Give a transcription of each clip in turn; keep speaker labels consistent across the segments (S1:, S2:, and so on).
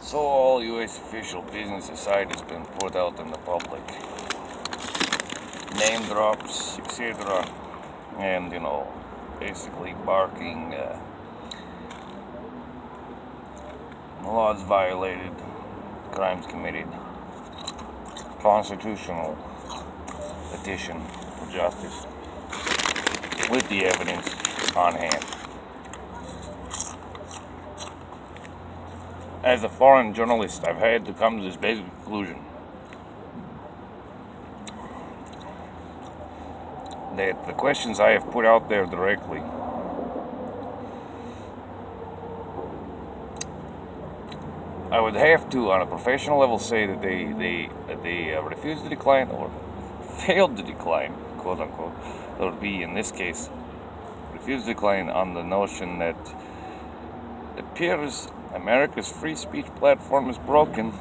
S1: So all U.S. official business aside has been put out in the public. Name drops, etc. And, basically barking, laws violated, crimes committed, constitutional petition for justice with the evidence on hand. As a foreign journalist, I've had to come to this basic conclusion that the questions I have put out there directly I would have to, on a professional level, say that they refused to decline or failed to decline, quote unquote. That would be, in this case, refused to decline on the notion that it appears America's free speech platform is broken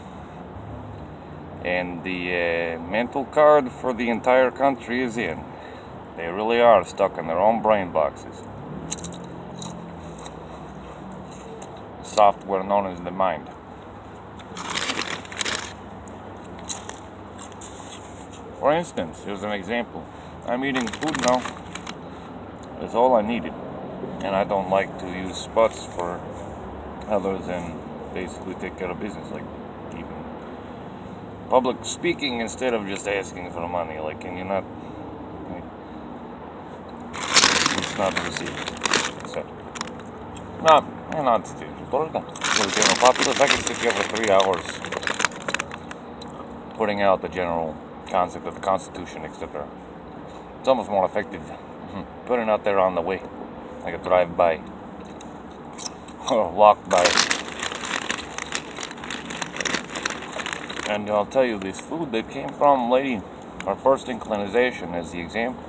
S1: and the mental card for the entire country is in. They really are stuck in their own brain boxes. Software known as the mind. For instance, here's an example. I'm eating food now. That's all I needed. And I don't like to use spots for others and basically take care of business, like even public speaking instead of just asking for money. Like, can you not? It's not received. So, not stupid. For the general populace, I can sit here for 3 hours putting out the general concept of the Constitution, etc. It's almost more effective putting it out there on the way, like a drive-by or walk-by. And I'll tell you, this food that came from lady, our first inclination as the example,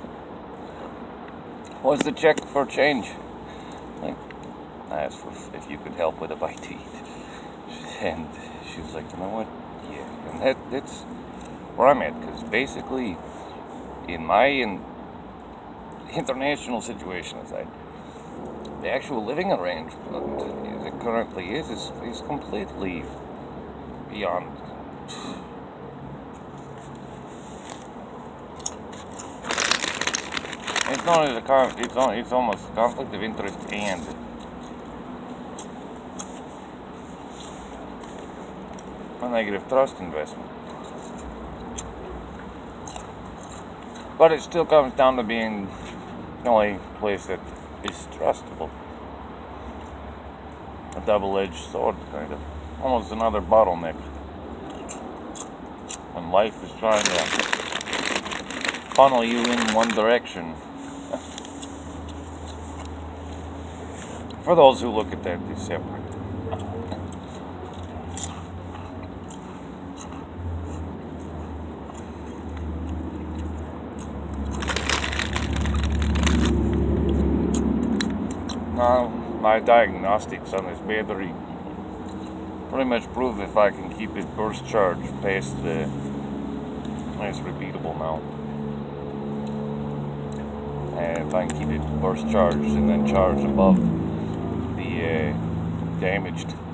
S1: was the check for change. Like, I asked for if you could help with a bite to eat. And she was like, you know what? Yeah. And that's where I'm at, because basically, in my international situation aside, the actual living arrangement as it currently is completely beyond. It's not as it's almost a conflict of interest and a negative trust investment. But it still comes down to being the only place that is trustable. A double-edged sword, kind of. Almost another bottleneck. When life is trying to funnel you in one direction. For those who look at that as separate. Now, my diagnostics on this battery pretty much prove if I can keep it burst charged past the... It's repeatable now. And if I can keep it burst charged and then charged above the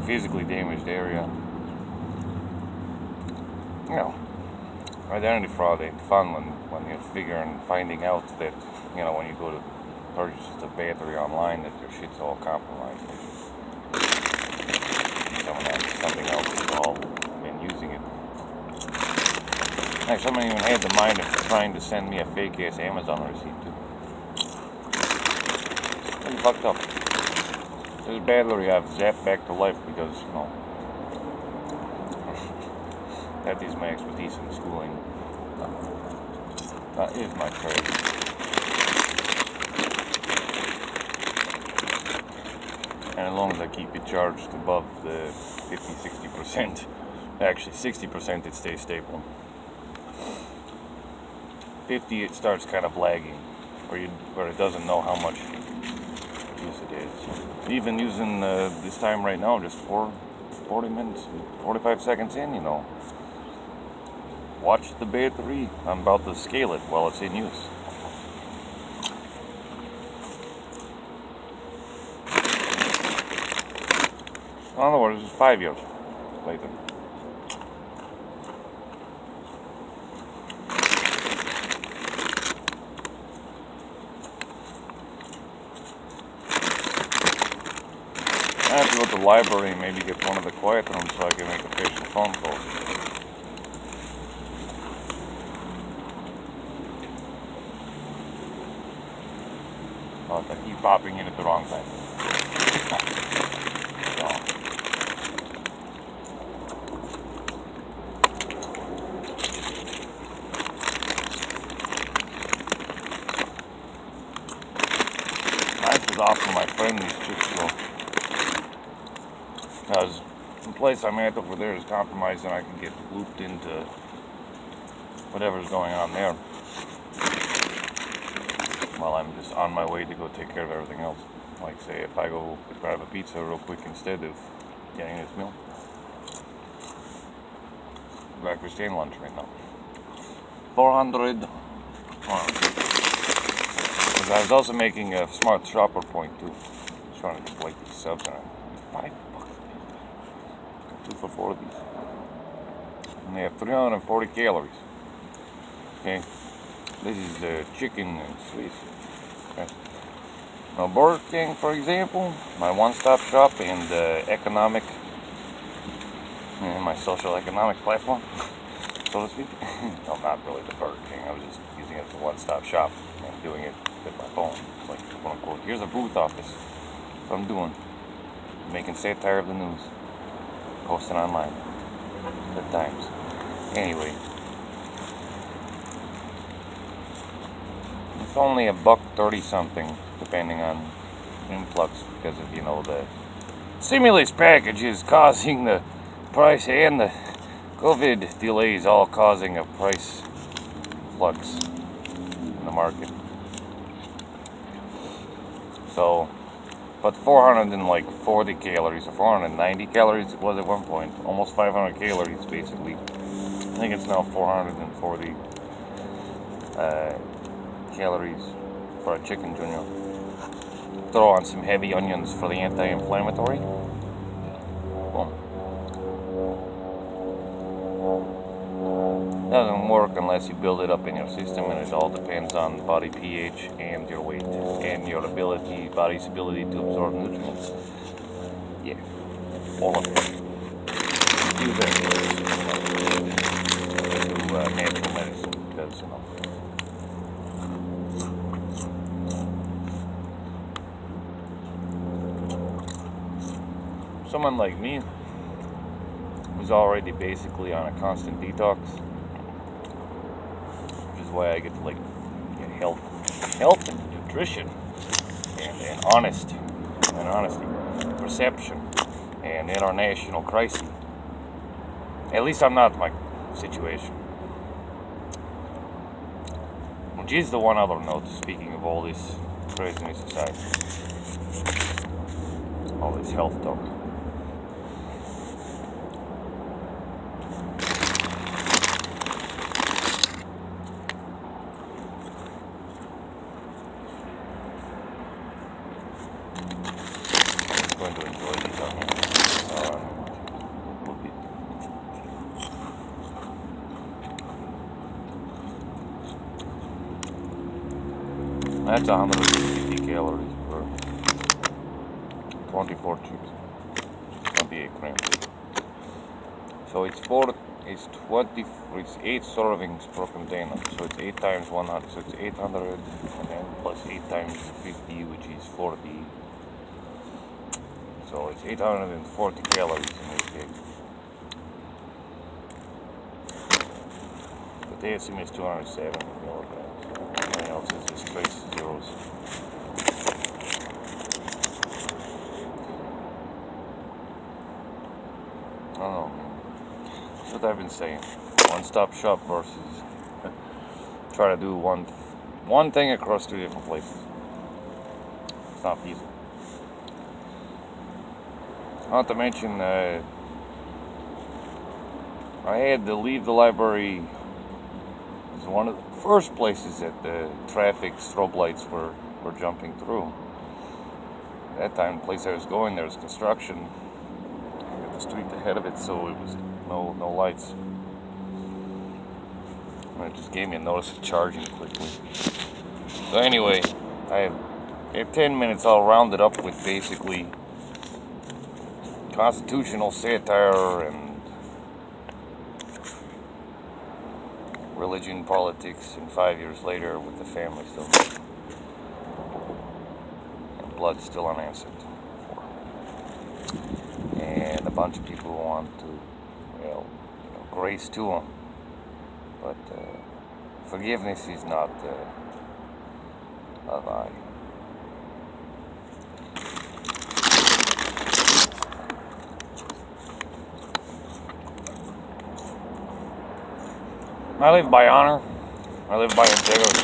S1: physically damaged area. Identity fraud ain't fun when you're finding out that, when you go to purchase the battery online, that your shit's all compromised. Something else has all been using it. Heck, someone even had the mind of trying to send me a fake ass Amazon receipt too. Pretty fucked up. This battery I've zapped back to life because, that is my expertise in schooling. That is my trade. And as long as I keep it charged above the 50-60%, actually 60%, it stays stable. 50, it starts kind of lagging, where it doesn't know how much use it is. Even using this time right now, just 40 minutes, 45 seconds in, watch the battery. I'm about to scale it while it's in use. In other words, it's 5 years. later. I have to go to the library and maybe get one of the quiet rooms so I can make official phone calls. Oh, I keep popping in at the wrong time. So. Life is off for my friend, these chicks though. Because the place I'm at over there is compromised and I can get looped into whatever's going on there while I'm just on my way to go take care of everything else. Like say if I go grab a pizza real quick instead of getting this meal. Breakfast and lunch right now. 400. Because I was also making a smart shopper point too. Just trying to just like these subs and $5. 2 for 4 of these. And they have 340 calories. Okay. This is chicken and Swiss. Okay. Now Burger King, for example, my one-stop shop and economic, my social economic platform, so to speak. No, not really the Burger King. I was just using it as a one-stop shop and doing it with my phone. It's like, quote unquote, here's a booth office. That's what I'm doing. Making satire of the news. Posting online. Good times. Anyway. It's only $1.30 something, depending on influx, because of, you know, the stimulus package is causing the price, and the COVID delays all causing a price flux in the market. So, but 440 calories, or 490 calories it was at one point, almost 500 calories basically. I think it's now 440 calories for a chicken junior. Throw on some heavy onions for the anti-inflammatory. Boom. Doesn't work unless you build it up in your system, and it all depends on body pH and your weight and your body's ability to absorb nutrients. Yeah, all of it. Do that to natural medicine, because you know. Someone like me, who's already basically on a constant detox, which is why I get to like get health and nutrition, and honesty, perception, and international crisis. At least I'm not in my situation. Which is the one other note, speaking of all this craziness aside, all this health talk. Going to enjoy these on here. That's 150 calories for 24 chips, 28 grams. So it's 8 servings per container. So it's 8 times 100. So it's 800, and then plus 8 times 50, which is 40. So it's 840 calories in this cake. Potassium is 207 milligrams. Everything else is just trace zeros. I don't know. That's what I've been saying. One-stop shop versus try to do one thing across 2 different places. It's not feasible. Not to mention, I had to leave the library. It was one of the first places that the traffic strobe lights were jumping through. At that time, the place I was going, there was construction. It was street ahead of it, so it was no lights. And it just gave me a notice of charging quickly. So anyway, I have 10 minutes all rounded up with basically constitutional satire and religion, politics, and 5 years later with the family still missing. And blood still unanswered. And a bunch of people want to, well, grace to them. But forgiveness is not of I. I live by honor. I live by integrity.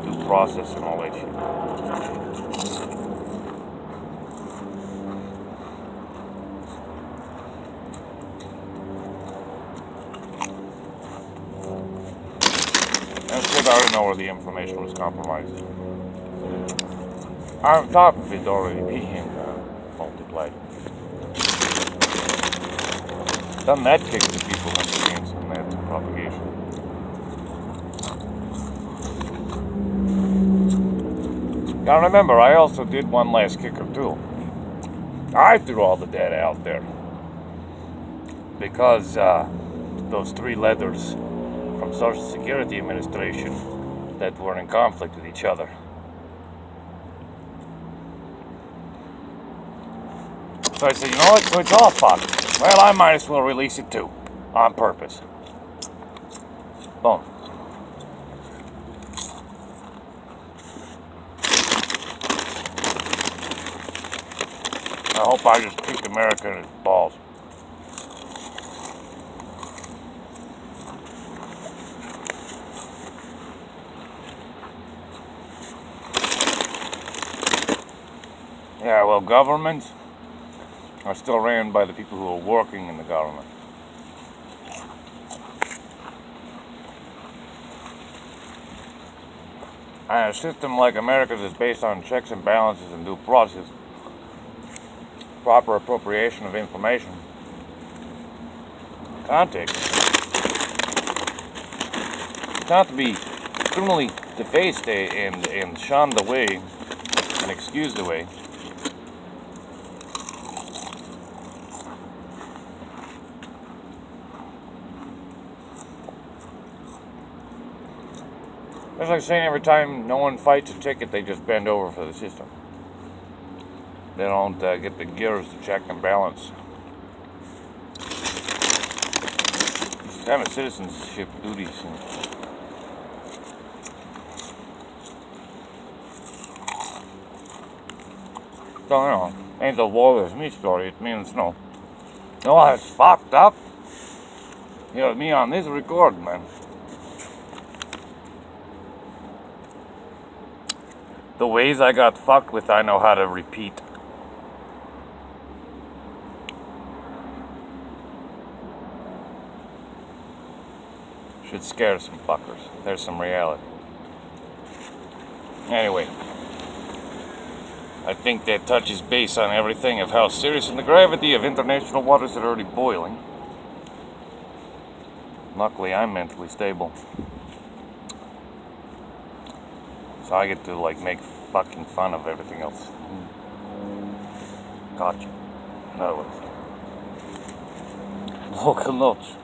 S1: Due process and all that shit. I already know where the information was compromised. On top of it already being multiplied. Done that kick to people against from that propagation. Now remember, I also did one last kicker too. I threw all the data out there because those 3 letters from Social Security Administration that were in conflict with each other. So I said, you know what, so it's all fucked. Well, I might as well release it too, on purpose. Boom. I hope I just kicked America in its balls. Yeah, well, governments are still ran by the people who are working in the government. And a system like America's is based on checks and balances and due process, proper appropriation of information, context. It's not to be criminally defaced and shunned away and excused away. It's like saying every time no one fights a ticket, they just bend over for the system. They don't get the gears to check and balance. It's kind of citizenship duties. So, ain't the war is me story. It means, no, it's fucked up. Me on this record, man. The ways I got fucked with, I know how to repeat. Should scare some fuckers. There's some reality. Anyway, I think that touches base on everything of how serious and the gravity of international waters that are already boiling. Luckily, I'm mentally stable. So I get to make fucking fun of everything else. Gotcha. In other words, local notes.